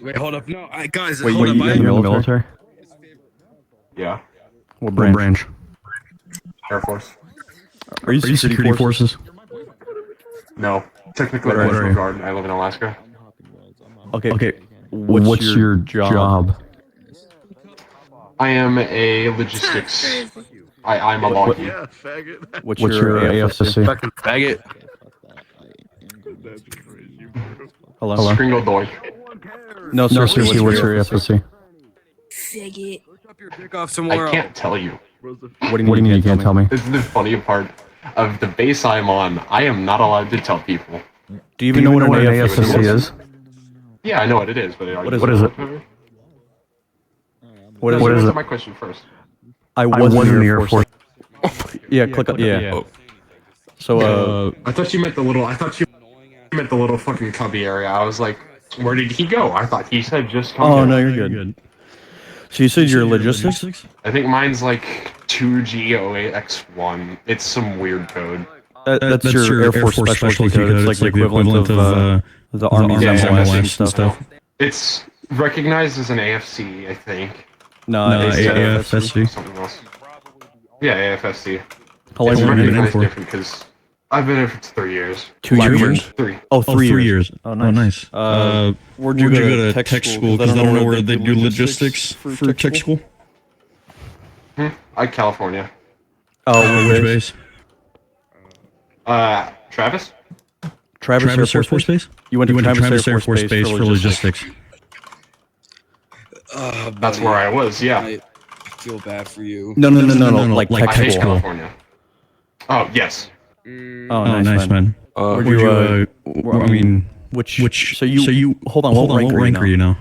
Wait, hold up. No, guys, Wait, hold up. you're in the military? Yeah. What branch? Air Force. Are you security forces? No. Technically, What are National you? Guard. I live in Alaska. Okay. What's your job? I am a logistics. I'm a loggy. Yeah, faggot. What's your AFSC? Fucking faggot. That's crazy, bro. Hello? Scringle doy. No, seriously, what's your AFSC? Faggot. Drop your dick off I somewhere can't tell you. What do you mean you can't tell me? This is the funny part of the base I'm on. I am not allowed to tell people. Do you even know what an AFSC is? Yeah, I know what it is, but What is it? What is Answer it? my question first. I was in the Air Force. Yeah, click up. Yeah. So, I thought you meant the little. I thought you meant the little fucking cubby area. I was like, where did he go? I thought he said just come. oh here. no, you're good. So you said you're logistics? I think mine's like 2G08X1. It's some weird code. That's your Air Force specialty code. It's like the equivalent of the Army's MOS and stuff. It's recognized as an AFC, I think. No, AFSC. Something else. Yeah, AFSC. How long It's have you been in recognized for? different because I've been here for 3 years. 2 years? 3. Oh, 3 years. Oh, nice. Where'd you go to tech school? Because I don't know where they do logistics for tech school. California. Oh, Which base? Travis? Travis Air Force Base? You went to Travis Air Force Base for logistics. That's where I was, yeah. I feel bad for you. No. Like I tech hate school. California. Oh, yes. Oh, nice, man. Where'd you, I mean, which? So you hold on. What rank are you now?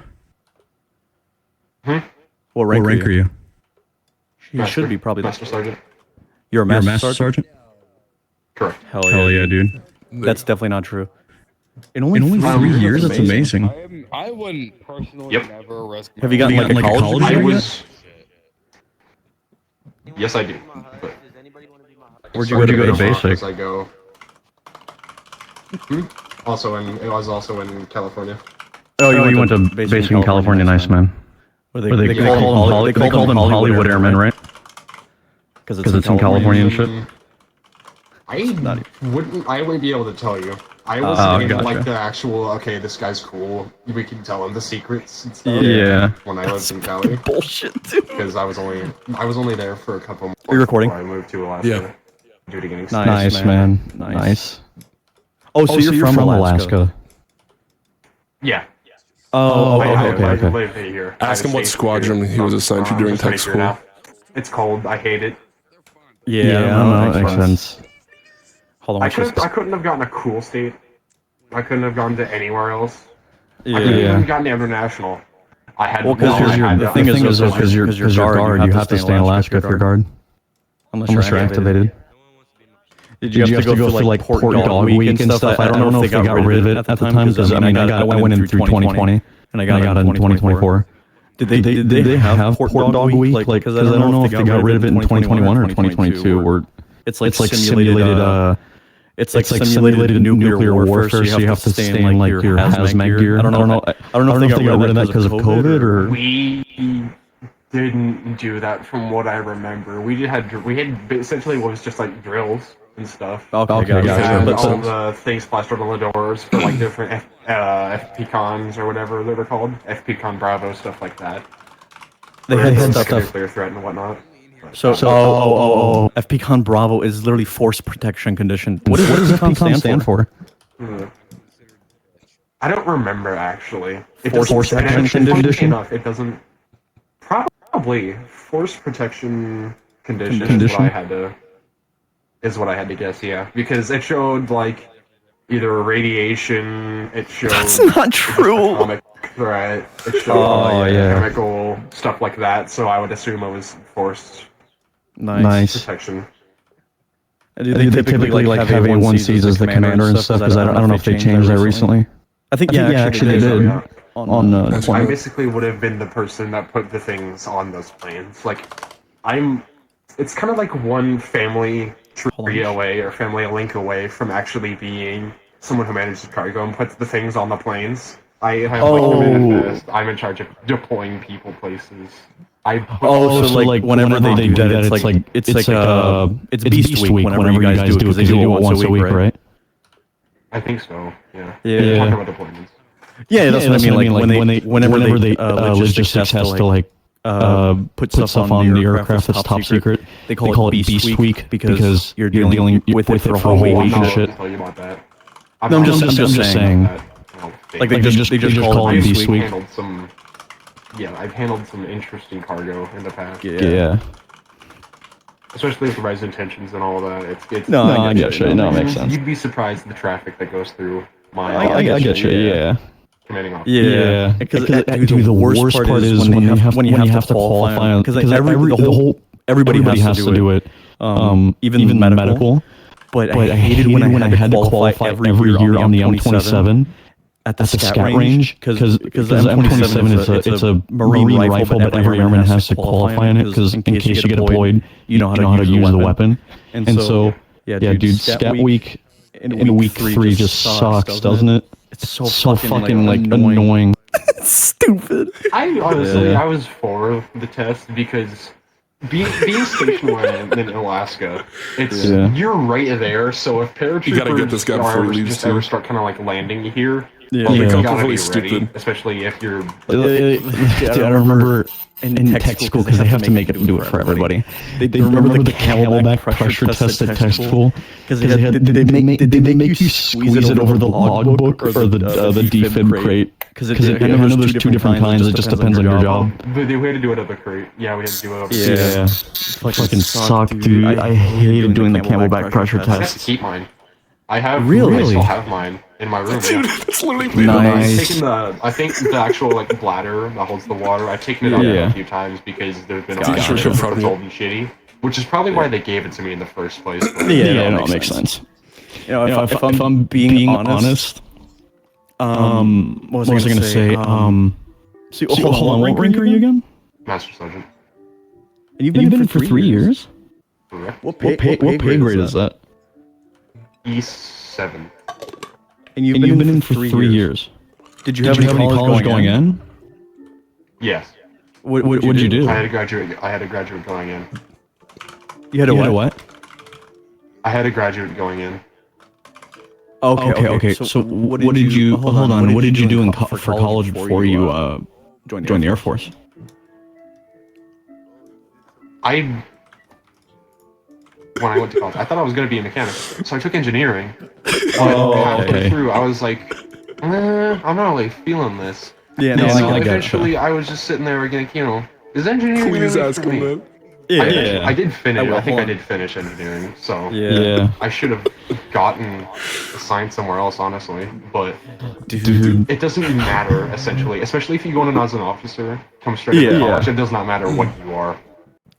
What What rank are you? You should be probably. Master Sergeant. You're a You're a master master sergeant? Correct. Hell yeah, dude. That's definitely not true. In only, In only 3 years, that's amazing. I wouldn't personally Yep. never arrest. Have you gotten like a college I degree yet? was. Yes, I do. But Where'd you go to basic? as I go. It was also in California. Oh, you went to basic in California. Nice, man. They called them Hollywood airmen, right? Because it's in California and shit. I wouldn't be able to tell you. I was in gotcha. like the actual, okay, this guy's cool. We can tell him the secrets and stuff. Yeah. When I lived in Cali, Bullshit, dude. because I was only there for a couple months. Are you recording? Before I moved to Alaska. Yeah. Due to getting Nice, man. Nice. Oh, so you're from Alaska? Yeah. Oh, I okay. live here. Ask him what squadron he was assigned to during tech school. It's cold. I hate it. Yeah, no, that makes sense. Hold on, I couldn't have gotten a cool state. I couldn't have gone to anywhere else. I couldn't Yeah. even gotten international. I had. Well, because the thing is, because you're guard, you have to stay in Alaska if you're guard. Unless you're activated. Did you have to go through like Port Dog Week and stuff? I don't know if they got rid of it at the time, because I mean, I went in through 2020, and I got it in 2024. Did they have Port Dog Week? Like, because I don't know if they got rid of it in 2021 or 2022, or it's like simulated. It's like simulated nuclear warfare, so you have to stay in like your hazmat gear. I don't know if they got rid of that because of COVID or. We didn't do that, from what I remember. We had essentially what was just like drills and stuff. Okay, We gotcha. had But all the things plastered on the doors for like different FP cons or whatever they were called, FP con Bravo, stuff like that. they had stuff. Nuclear threat and whatnot. So FPCon Bravo is literally Force Protection Condition. What does FPCon stand for? I don't remember actually. Force Protection Condition? It doesn't. Probably Force Protection Condition. Is what I had to guess. Yeah, because it showed like either radiation. It showed. That's not true. Atomic threat. It showed chemical stuff like that. So I would assume it was forced Nice. protection. Do they typically like have A1Cs as the commander and stuff? Because I don't know if they changed that recently. I think actually they did. Yeah. I On basically would have been the person that put the things on those planes. Like, it's kind of like one family tree away or family link away from actually being someone who manages cargo and puts the things on the planes. I have like the manifest. I'm in charge of deploying people places. So like whenever they do that, it's Beast Week whenever you guys do it, because they do it once a week, right? I think so. Yeah. Yeah. You're talking about deployments. Yeah, that's what I mean. Like whenever they logistics has to like put stuff on the aircraft that's top secret, they call it Beast Week because you're dealing with it for a whole week and shit. Tell you about that. No, I'm just saying. Like they just call it Beast Week. I've handled some interesting cargo in the past. Yeah. Especially with res intentions and all that. It's No, I get you. No, it makes sense. You'd be surprised at the traffic that goes through my I get you. Yeah. Commanding officer. Yeah. Because the worst part is when you have to qualify, because everybody has to do it. Even medical. But I hated when I had to qualify every year on the M27 at the scat range, because the M27 is a marine rifle, but every airman has to qualify in it, because in case you get deployed, you know how to use the weapon. And so, yeah, dude, scat week in week 3 just sucks, doesn't it? It's so fucking like annoying. Stupid. I honestly, I was for the test because being stationed in Alaska, you're right there. So if paratroopers You gotta get this guy before he leaves, just too. ever start kind of like landing here, Yeah. you Become gotta be completely ready, stupid. especially if you're. Dude, I remember in tech school, because they have to make it do it for everybody. They remember the camelback pressure test at tech school, because they make you squeeze it over the logbook or the defib crate, because I know there's two different kinds. It just depends on your job. But we had to do it over crate. Yeah, we had to do it over. Yeah, fucking sucked, dude. I hated doing the camelback pressure I have to test. keep mine. I Really? still have mine in my room. Dude, Yeah. that's literally Nice. I've taken I think the actual like bladder that holds the water. I've taken it out Yeah. a few times because there's been a Gotcha. few Sure, times sure. it's old and shitty, which is probably why they gave it to me in the first place. But Yeah, no, it makes sense. You know, if I'm being honest, what was I gonna say? Hold on, what rank are you again? Master Sergeant. And you've been in for 3 years? Correct. What pay grade is that? E7. And you've been in for 3 years. Did you have any college going in? Yes. What did you do? I had a graduate going in. You had a what? I had a graduate going in. Okay. So what did you? Hold on. What did you do for college before you joined the Air Force? When I went to college, I thought I was going to be a mechanic, so I took engineering. Halfway through, I was like, I'm not really feeling this. Yeah, And so I got eventually, I was just sitting there, like, is engineering Please really ask for him me? that. I did finish. I think I hold on. did finish engineering, so Yeah. I should have gotten assigned somewhere else, honestly. But Dude. it doesn't matter, essentially, especially if you go in as an officer, come straight out of college. It does not matter what you are.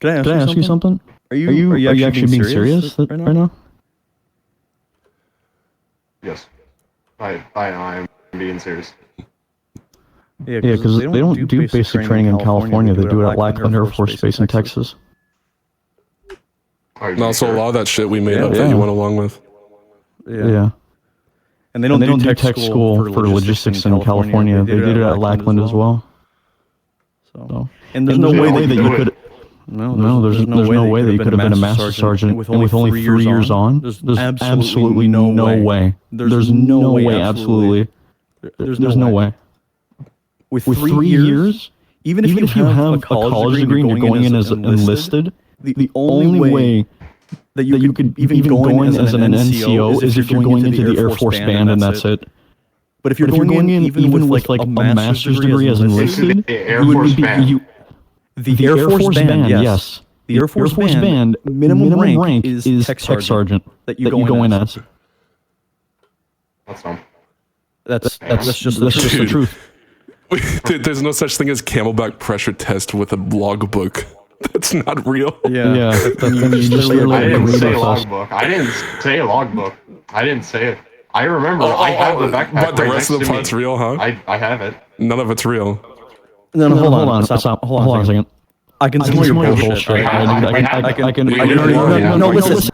Can I ask you something? Are you actually being serious right now? Yes, I'm being serious. Yeah, because they don't do basic training in California. They do it at Lackland Air Force Base in Texas. Are you And also a sure? lot of that shit we made up Yeah. that you went along with. Yeah. And they don't do tech school for logistics in California. They did it at Lackland as well. So, and there's no way that you could. No, there's no way that you could have been a master sergeant with only 3 years on. There's absolutely no way. There's no way. Absolutely. There's no way. With 3 years, even if you have a college degree and you're going in as enlisted, the only way that you could even go in as an NCO is if you're going into the Air Force band and that's it. But if you're going in even with like a master's degree as enlisted, The Air Force band. the Air Force band, yes. The Air Force band minimum rank is tech sergeant that you go in as. That's dumb. That's just the truth. There's no such thing as camelback pressure test with a logbook. That's not real. Yeah. I didn't say logbook. I didn't say logbook. I didn't say it. I remember. I have the backpack. But the right rest next of the to me. part's real, huh? I have it. None of it's real. No, hold on. Stop. Hold on a second. I can smell your bullshit. I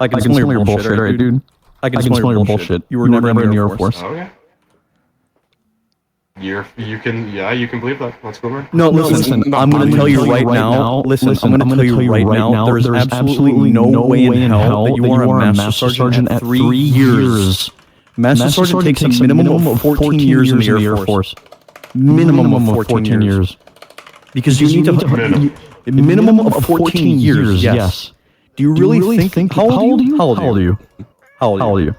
can smell your bullshit, right, dude? I can smell your bullshit. You were never in the Air Force. Okay. You can believe that. Let's go, man. No, listen. I'm going to tell you right now. Listen, I'm going to tell you right now. There's absolutely no way in hell that you are a master sergeant at 3 years. Master sergeant takes a minimum of 14 years in the Air Force. Minimum of 14 years. Because you need to minimum of 14 years. Yes. Do you really think? How old are you?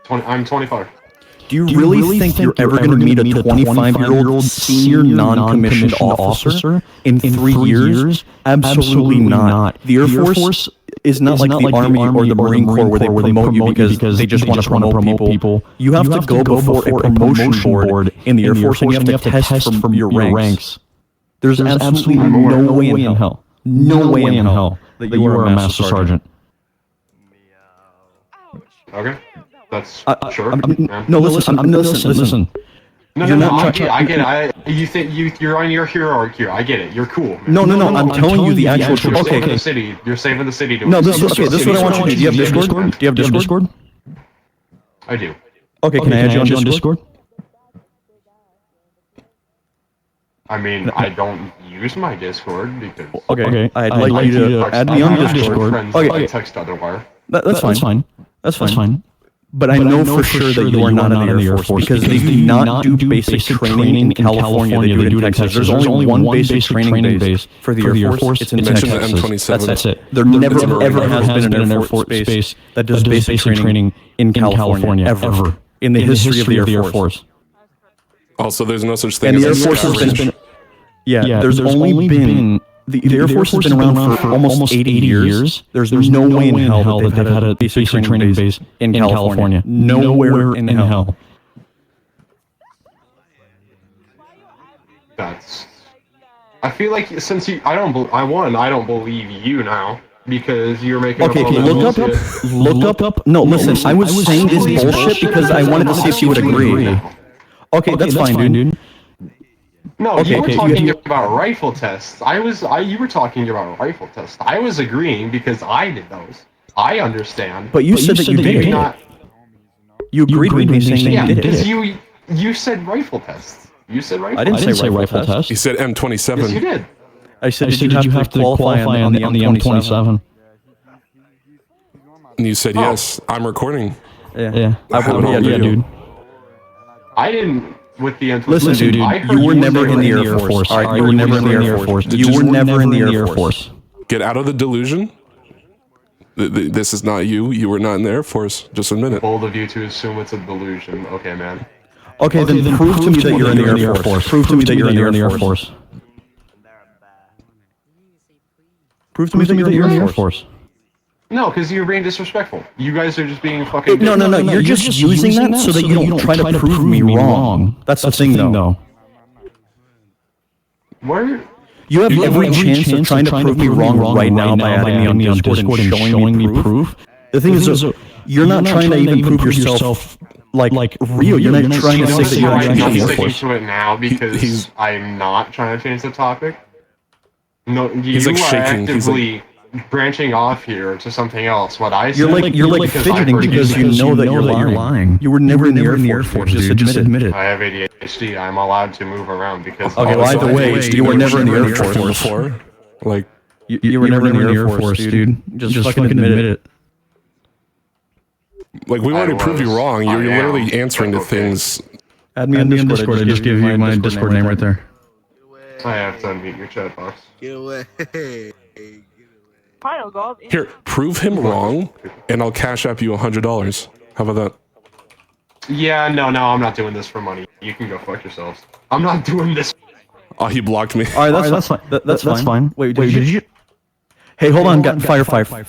I'm 25. Do you really think you're ever going to meet a 25-year-old senior non-commissioned officer in 3 years? Absolutely not. The Air Force is not like the Army or the Marine Corps where they promote you because they just want to promote people. You have to go before a promotion board in the Air Force and you have to test from your ranks. There's absolutely no way in hell. No way in hell that you are a master sergeant. Okay. That's sure. No, listen. No, I get it. You think you're on your hierarchy here. I get it. You're cool. Man. No. I'm telling you the actual truth. Okay. You're saving the city. Doing no, this is what I want you to do. Do you have Discord? Do you have Discord? I do. Okay, can I add you on Discord? I mean, I don't use my Discord because. Okay. I'd like you to add me on Discord. Okay. Text otherwise. That's fine. That's fine. But I know for sure that you are not in the Air Force because they do not do basic training in California. They do it in Texas. There's only one basic training base for the Air Force. It's in Texas. That's it. There never ever has been an Air Force base that does basic training in California ever in the history of the Air Force. Also, there's no such thing as the Air Force has been. Yeah, there's only been. The Air Force has been around for almost 80 years. There's no way in hell that they've had a basic training base in California. Nowhere in hell. I feel like since I don't believe you now because you're making okay, look up. No, listen. I was saying this bullshit because I wanted to see if you would agree. Okay, that's fine, dude. No, you were talking about rifle tests. You were talking about rifle tests. I was agreeing because I did those. I understand. But you said that you did it. You agreed with me saying that you did it. Yeah, you said rifle tests. You said rifle tests. I didn't say rifle tests. You said M27. Yes, you did. I said did you have to qualify on the M27? And you said yes. I'm recording. Yeah. Dude. I didn't. With the listen, dude, you were never in the Air Force. All right, you were never in the Air Force. You were never in the Air Force. Get out of the delusion. This is not you. You were not in the Air Force. Just admit it. Bold of you to assume it's a delusion. Okay, man. Okay, then prove to me that you're in the Air Force. Prove to me that you're in the Air Force. Prove to me that you're in the Air Force. No, because you're being disrespectful. You guys are just being fucking. No. You're just using that so that you don't try to prove me wrong. That's the thing, though. Where? You have every chance of trying to prove me wrong right now by adding me on Discord and showing me proof. The thing is, you're not trying to even prove yourself like real. You're not trying to say that you're actually in the Air Force. To it now because I'm not trying to change the topic. No, you are actively branching off here to something else. What I said, you're like fidgeting because you know that you're lying. You were never in the Air Force. Just admit it. I have ADHD. I'm allowed to move around because. Okay, well, either way, you were never in the Air Force before. Like you were never in the Air Force, dude. Just fucking admit it. Like we want to prove you wrong. You're literally answering to things. Add me on Discord. I just give you my Discord name right there. I have to unmute your chat box. Get away. Here, prove him wrong, and I'll cash app you $100. How about that? Yeah, no, I'm not doing this for money. You can go fuck yourselves. I'm not doing this. Oh, he blocked me. All right, that's fine. That's fine. Wait, did you? Hey, hold on. Got Firefly.